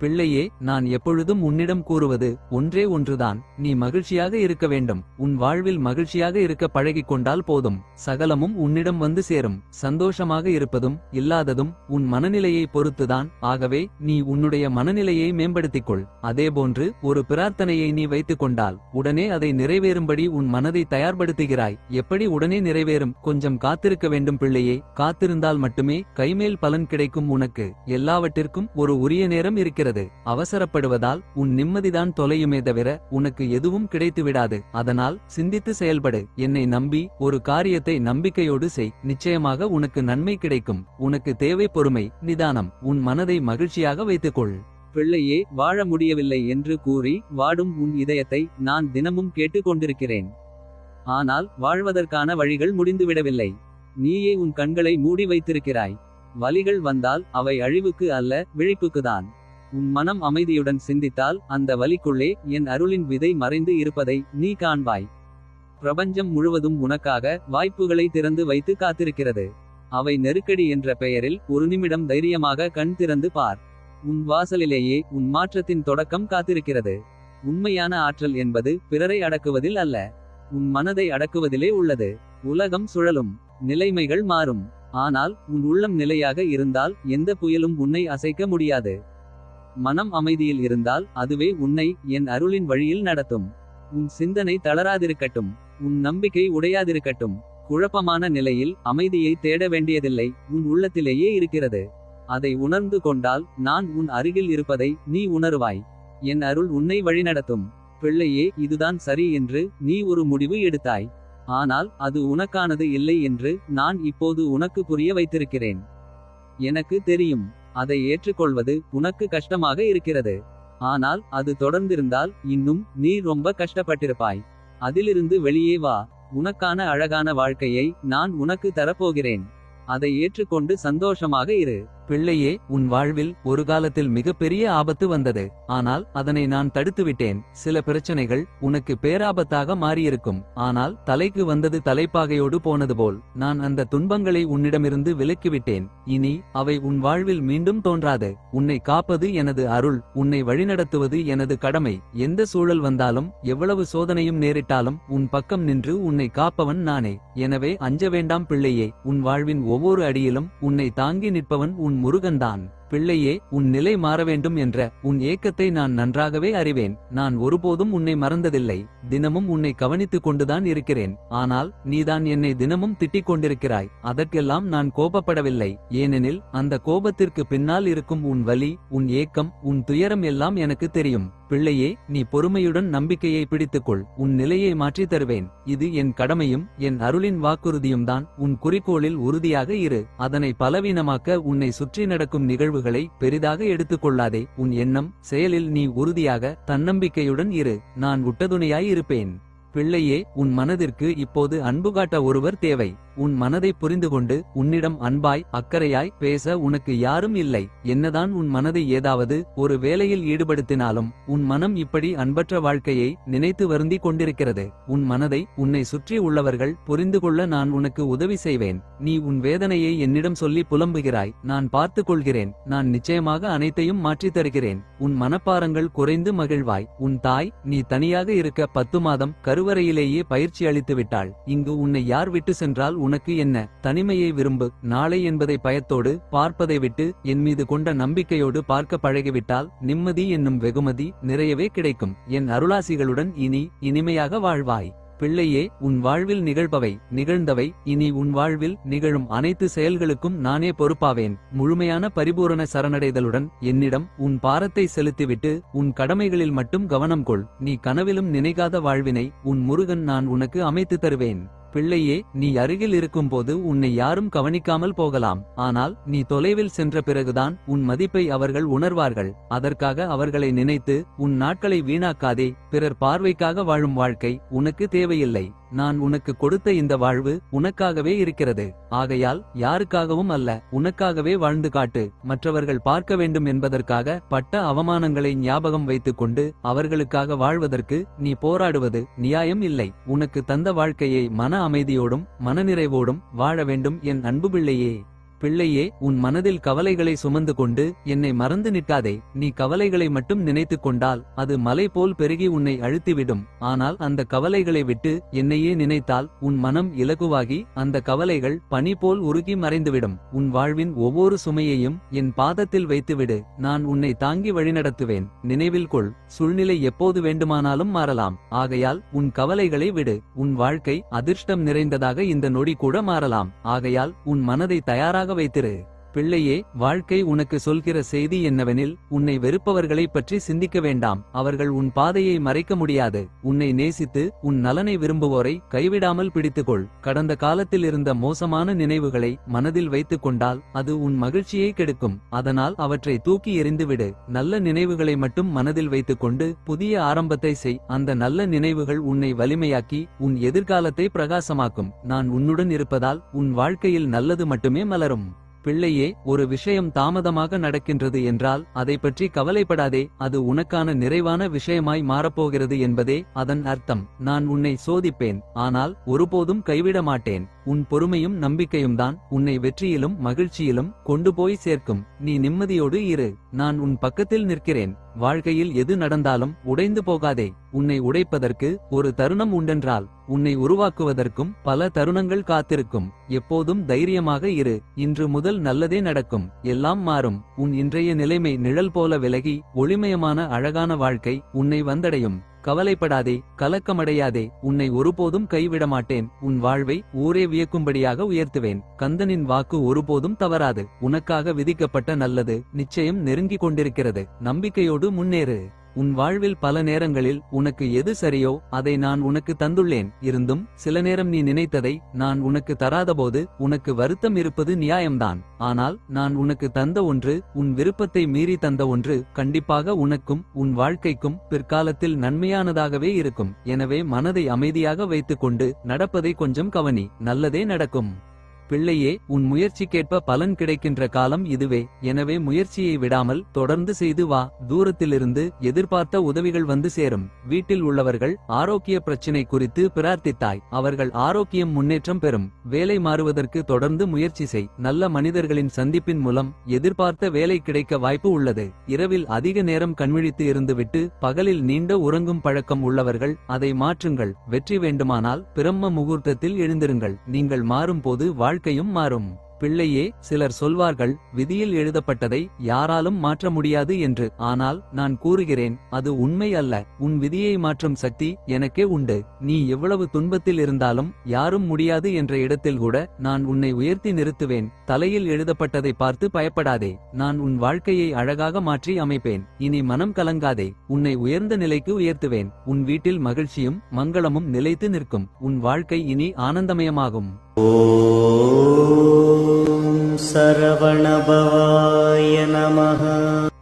பிள்ளையே, நான் எப்பொழுதும் உன்னிடம் கூறுவது ஒன்றே ஒன்றுதான். நீ மகிழ்ச்சியாக இருக்க வேண்டும். உன் வாழ்வில் மகிழ்ச்சியாக இருக்க பழகிக் கொண்டால் போதும். சகலமும் உன்னிடம் வந்து சேரும். சந்தோஷமாக இருப்பதும் இல்லாததும் உன் மனநிலையை பொறுத்துதான். ஆகவே நீ உன்னுடைய மனநிலையை மேம்படுத்திக்கொள். அதேபோன்று ஒரு பிரார்த்தனையை நீ வைத்துக் கொண்டால் உடனே அதை நிறைவேறும்படி உன் மனதை தயார்படுத்துகிறாய். எப்படி உடனே நிறைவேறும்? கொஞ்சம் காத்திருக்க வேண்டும் பிள்ளையே. காத்திருந்தால் மட்டுமே கைமேல் பலன் கிடைக்கும். உனக்கு எல்லாவற்றிற்கும் ஒரு உரிய நேரம் இருக்கிறது. அவசரப்படுவதால் உன் நிம்மதிதான் தொலையுமே தவிர உனக்கு எதுவும் கிடைத்துவிடாது. அதனால் சிந்தித்து செயல்படு. என்னை நம்பி ஒரு காரியத்தை நம்பிக்கையோடு செய். நிச்சயமாக உனக்கு நன்மை கிடைக்கும். உனக்கு தேவை பொறுமை, நிதானம். உன் மனதை மகிழ்ச்சியாக வைத்துக்கொள். பிள்ளையே, வாழ முடியவில்லை என்று கூறி வாடும் உன் இதயத்தை நான் தினமும் கேட்டுக் கொண்டிருக்கிறேன். ஆனால் வாழ்வதற்கான வழிகள் முடிந்துவிடவில்லை. நீயே உன் கண்களை மூடி வைத்திருக்கிறாய். வலிகள் வந்தால் அவை அழிவுக்கு அல்ல, விழிப்புக்குதான். உன் மனம் அமைதியுடன் சிந்தித்தால் அந்த வலிக்குள்ளே என் அருளின் விதை மறைந்து இருப்பதை நீ காண்பாய். பிரபஞ்சம் முழுவதும் உனக்காக வாய்ப்புகளை திறந்து வைத்து காத்திருக்கிறது. அவை நெருக்கடி என்ற பெயரில் ஒரு நிமிடம் தைரியமாக கண் திறந்து பார். உன் வாசலிலேயே உன் மாற்றத்தின் தொடக்கம் காத்திருக்கிறது. உண்மையான ஆற்றல் என்பது பிறரை அடக்குவதில் அல்ல, உன் மனதை அடக்குவதிலே உள்ளது. உலகம் சுழலும், நிலைமைகள் மாறும். ஆனால் உன் உள்ளம் நிலையாக இருந்தால் எந்த புயலும் உன்னை அசைக்க முடியாது. மனம் அமைதியில் இருந்தால் அதுவே உன்னை என் அருளின் வழியில் நடத்தும். உன் சிந்தனை தளராதிருக்கட்டும். உன் நம்பிக்கை உடையாதிருக்கட்டும். குழப்பமான நிலையில் அமைதியை தேட வேண்டியதில்லை, உன் உள்ளத்திலேயே இருக்கிறது. அதை உணர்ந்து கொண்டால் நான் உன் அருகில் இருப்பதை நீ உணருவாய். என் அருள் உன்னை வழிநடத்தும். பிள்ளையே, இதுதான் சரி என்று நீ ஒரு முடிவு எடுத்தாய். ஆனால் அது உனக்கானது இல்லை என்று நான் இப்போது உனக்கு புரிய வைத்திருக்கிறேன். எனக்கு தெரியும், அதை ஏற்றுக்கொள்வது உனக்கு கஷ்டமாக இருக்கிறது. ஆனால் அது தொடர்ந்திருந்தால் இன்னும் நீ ரொம்ப கஷ்டப்பட்டிருப்பாய். அதிலிருந்து வெளியே வா. உனக்கான அழகான வாழ்க்கையை நான் உனக்கு தரப்போகிறேன். அதை ஏற்றுக்கொண்டு சந்தோஷமாக இரு. பிள்ளையே, உன் வாழ்வில் ஒரு காலத்தில் மிகப்பெரிய ஆபத்து வந்தது. ஆனால் அதனை நான் தடுத்துவிட்டேன். சில பிரச்சனைகள் உனக்கு பேராபத்தாக மாறியிருக்கும். ஆனால் தலைக்கு வந்தது தலைப்பாகையோடு போனது போல் நான் அந்த துன்பங்களை உன்னிடமிருந்து விலக்கிவிட்டேன். இனி அவை உன் வாழ்வில் மீண்டும் தோன்றாது. உன்னை காப்பது எனது அருள், உன்னை வழிநடத்துவது எனது கடமை. எந்த சூழல் வந்தாலும் எவ்வளவு சோதனையும் நேரிட்டாலும் உன் பக்கம் நின்று உன்னை காப்பவன் நானே. எனவே அஞ்ச வேண்டாம் பிள்ளையே. உன் வாழ்வின் ஒவ்வொரு அடியிலும் உன்னை தாங்கி நிற்பவன் உன் முருகன்தான். பிள்ளையே, உன் நிலை மாற வேண்டும் என்ற உன் ஏக்கத்தை நான் நன்றாகவே அறிவேன். நான் ஒருபோதும் உன்னை மறந்ததில்லை. தினமும் உன்னை கவனித்துக் கொண்டுதான் இருக்கிறேன். ஆனால் நீதான் என்னை தினமும் திட்டிக் கொண்டிருக்கிறாய். அதற்கெல்லாம் நான் கோபப்படவில்லை. ஏனெனில் அந்த கோபத்திற்கு பின்னால் இருக்கும் உன் வலி, உன் ஏக்கம், உன் துயரம் எல்லாம் எனக்கு தெரியும். பிள்ளையே, நீ பொறுமையுடன் நம்பிக்கையை பிடித்துக்கொள். உன் நிலையை மாற்றித் தருவேன். இது என் கடமையும் என் அருளின் வாக்குறுதியும் தான். உன் குறிக்கோளில் உறுதியாக இரு. அதனை பலவீனமாக்க உன்னை சுற்றி நடக்கும் நிகழ்வுகளை பெரிதாக எடுத்துக்கொள்ளாதே. உன் எண்ணம் செயலில் நீ உறுதியாக தன்னம்பிக்கையுடன் இரு. நான் உட்டதுணையாய் இருப்பேன். பிள்ளையே, உன் மனதிற்கு இப்போது அன்பு காட்ட ஒருவர் தேவை. உன் மனதை புரிந்துகொண்டு உன்னிடம் அன்பாய் அக்கறையாய் பேச உனக்கு யாரும் இல்லை. என்னதான் உன் மனதை ஏதாவது ஒரு வேலையில் ஈடுபடுத்தினாலும் உன் மனம் இப்படி அன்பற்ற வாழ்க்கையை நினைத்து வருந்தி கொண்டிருக்கிறது. உன் மனதை உன்னை சுற்றி உள்ளவர்கள் புரிந்து கொள்ள நான் உனக்கு உதவி செய்வேன். நீ உன் வேதனையை என்னிடம் சொல்லி புலம்புகிறாய். நான் பார்த்து கொள்கிறேன். நான் நிச்சயமாக அனைத்தையும் மாற்றித் தருகிறேன். உன் மனப்பாரங்கள் குறைந்து மகிழ்வாய். உன் தாய் நீ தனியாக இருக்க 10 மாதம் கருவறையிலேயே பயிற்சி அளித்து விட்டாள். இங்கு உன்னை யார் விட்டு சென்றால் உனக்கு என்ன? தனிமையை விரும்பு. நாளை என்பதை பயத்தோடு பார்ப்பதை விட்டு என் மீது கொண்ட நம்பிக்கையோடு பார்க்க பழகிவிட்டால் நிம்மதி என்னும் வெகுமதி நிறையவே கிடைக்கும். என் அருளாசிகளுடன் இனி இனிமையாக வாழ்வாய். பிள்ளையே, உன் வாழ்வில் நிகழ்பவை நிகழ்ந்தவை இனி உன் வாழ்வில் நிகழும் அனைத்து செயல்களுக்கும் நானே பொறுப்பாவேன். முழுமையான பரிபூரண சரணடைதலுடன் என்னிடம் உன் பாரத்தை செலுத்திவிட்டு உன் கடமைகளில் மட்டும் கவனம் கொள். நீ கனவிலும் நினைக்காத வாழ்வினை உன் முருகன் நான் உனக்கு அமைத்து தருவேன். பிள்ளையே, நீ அருகில் இருக்கும்போது உன்னை யாரும் கவனிக்காமல் போகலாம். ஆனால் நீ தொலைவில் சென்ற பிறகுதான் உன் மதிப்பை அவர்கள் உணர்வார்கள். அதற்காக அவர்களை நினைத்து உன் நாட்களை வீணாக்காதே. பிறர் பார்வைக்காக வாழும் வாழ்க்கை உனக்கு தேவையில்லை. நான் உனக்கு கொடுத்த இந்த வாழ்வு உனக்காகவே இருக்கிறது. ஆகையால் யாருக்காகவும் அல்ல, உனக்காகவே வாழ்ந்து காட்டு. மற்றவர்கள் பார்க்க வேண்டும் என்பதற்காக பட்ட அவமானங்களை ஞாபகம் வைத்துக் கொண்டு அவர்களுக்காக வாழ்வதற்கு நீ போராடுவது நியாயம் இல்லை. உனக்கு தந்த வாழ்க்கையை மன அமைதியோடும் மனநிறைவோடும் வாழ வேண்டும் என் அன்பு பிள்ளையே. பிள்ளையே, உன் மனதில் கவலைகளை சுமந்து கொண்டு என்னை மறந்து நிற்காதே. நீ கவலைகளை மட்டும் நினைத்துக் கொண்டால் அது மலை போல் பெருகி உன்னை அழுத்திவிடும். ஆனால் அந்த கவலைகளை விட்டு என்னையே நினைத்தால் உன் மனம் இலகுவாகி அந்த கவலைகள் பனி போல் உருகி மறைந்துவிடும். உன் வாழ்வின் ஒவ்வொரு சுமையையும் என் பாதத்தில் வைத்துவிடு. நான் உன்னை தாங்கி வழிநடத்துவேன். நினைவில் கொள், சூழ்நிலை எப்போது வேண்டுமானாலும் மாறலாம். ஆகையால் உன் கவலைகளை விடு. உன் வாழ்க்கை அதிர்ஷ்டம் நிறைந்ததாக இந்த நொடி கூட மாறலாம். ஆகையால் உன் மனதை தயாராக வைத்திரு. பிள்ளையே, வாழ்க்கை உனக்கு சொல்கிற செய்தி என்னவெனில், உன்னை வெறுப்பவர்களைப் பற்றி சிந்திக்க வேண்டாம். அவர்கள் உன் பாதையை மறைக்க முடியாது. உன்னை நேசித்து உன் நலனை விரும்புவோரை கைவிடாமல் பிடித்துக்கொள். கடந்த காலத்தில் இருந்த மோசமான நினைவுகளை மனதில் வைத்துக் கொண்டால் அது உன் மகிழ்ச்சியை கெடுக்கும். அதனால் அவற்றை தூக்கி எறிந்துவிடு. நல்ல நினைவுகளை மட்டும் மனதில் வைத்துக்கொண்டு புதிய ஆரம்பத்தை செய். அந்த நல்ல நினைவுகள் உன்னை வலிமையாக்கி உன் எதிர்காலத்தை பிரகாசமாக்கும். நான் உன்னுடன் இருப்பதால் உன் வாழ்க்கையில் நல்லது மட்டுமே மலரும். பிள்ளையே, ஒரு விஷயம் தாமதமாக நடக்கின்றது என்றால் அதை பற்றி கவலைப்படாதே. அது உனக்கான நிறைவான விஷயமாய் மாறப்போகிறது என்பதே அதன் அர்த்தம். நான் உன்னை சோதிப்பேன், ஆனால் ஒருபோதும் கைவிட மாட்டேன். உன் பொறுமையும் நம்பிக்கையும் தான் உன்னை வெற்றியிலும் மகிழ்ச்சியிலும் கொண்டு போய் சேர்க்கும். நீ நிம்மதியோடு இரு. நான் உன் பக்கத்தில் நிற்கிறேன். வாழ்க்கையில் எது நடந்தாலும் உடைந்து போகாதே. உன்னை உடைப்பதற்கு ஒரு தருணம் உண்டென்றால் உன்னை உருவாக்குவதற்கும் பல தருணங்கள் காத்திருக்கும். எப்போதும் தைரியமாக இரு. இன்று முதல் நல்லதே நடக்கும். எல்லாம் மாறும். உன் இன்றைய நிலைமை நிழல் போல விலகி ஒளிமயமான அழகான வாழ்க்கை உன்னை வந்தடையும். கவலைப்படாதே, கலக்கமடையாதே. உன்னை ஒருபோதும் கைவிட மாட்டேன். உன் வாழ்வை ஊரே வியக்கும்படியாக உயர்த்துவேன். கந்தனின் வாக்கு ஒருபோதும் தவறாது. உனக்காக விதிக்கப்பட்ட நல்லது நிச்சயம் நெருங்கிக் கொண்டிருக்கிறது. நம்பிக்கையோடு முன்னேறு. உன் வாழ்வில் பல நேரங்களில் உனக்கு எது சரியோ அதை நான் உனக்கு தந்துள்ளேன். இருந்தும் சில நேரம் நீ நினைத்ததை நான் உனக்கு தராதபோது உனக்கு வருத்தம் இருப்பது நியாயம்தான். ஆனால் நான் உனக்கு தந்த ஒன்று, உன் விருப்பத்தை மீறி தந்த ஒன்று, கண்டிப்பாக உனக்கும் உன் வாழ்க்கைக்கும் பிற்காலத்தில் நன்மையானதாகவே இருக்கும். எனவே மனதை அமைதியாக வைத்துக்கொண்டு நடப்பதை கொஞ்சம் கவனி. நல்லதே நடக்கும். பிள்ளையே, உன் முயற்சிக்கேற்ப பலன் கிடைக்கின்ற காலம் இதுவே. எனவே முயற்சியை விடாமல் தொடர்ந்து செய்து வா. தூரத்திலிருந்து எதிர்பார்த்த உதவிகள் வந்து சேரும். வீட்டில் உள்ளவர்கள் ஆரோக்கிய பிரச்சினை குறித்து பிரார்த்தித்தாய். அவர்கள் ஆரோக்கியம் முன்னேற்றம் பெறும். வேலை மாறுவதற்கு தொடர்ந்து முயற்சி செய். நல்ல மனிதர்களின் சந்திப்பின் மூலம் எதிர்பார்த்த வேலை கிடைக்க வாய்ப்பு உள்ளது. இரவில் அதிக நேரம் கண்விழித்து இருந்துவிட்டு பகலில் நீண்ட உறங்கும் பழக்கம் உள்ளவர்கள் அதை மாற்றுங்கள். வெற்றி வேண்டுமானால் பிரம்ம முகூர்த்தத்தில் எழுந்திருங்கள். நீங்கள் மாறும்போது வாழ்க்கையும் மாறும். பிள்ளையே, சிலர் சொல்வார்கள், விதியில் எழுதப்பட்டதை யாராலும் மாற்ற முடியாது என்று. ஆனால் நான் கூறுகிறேன், அது உண்மை அல்ல. உன் விதியை மாற்றும் சக்தி எனக்கே உண்டு. நீ எவ்வளவு துன்பத்தில் இருந்தாலும் யாரும் முடியாது என்ற இடத்தில் கூட நான் உன்னை உயர்த்தி நிறுத்துவேன். தலையில் எழுதப்பட்டதை பார்த்து பயப்படாதே. நான் உன் வாழ்க்கையை அழகாக மாற்றி அமைப்பேன். இனி மனம் கலங்காதே. உன்னை உயர்ந்த நிலைக்கு உயர்த்துவேன். உன் வீட்டில் மகிழ்ச்சியும் மங்களமும் நிலைத்து நிற்கும். உன் வாழ்க்கை இனி ஆனந்தமயமாகும். சரவணபவாய நமः.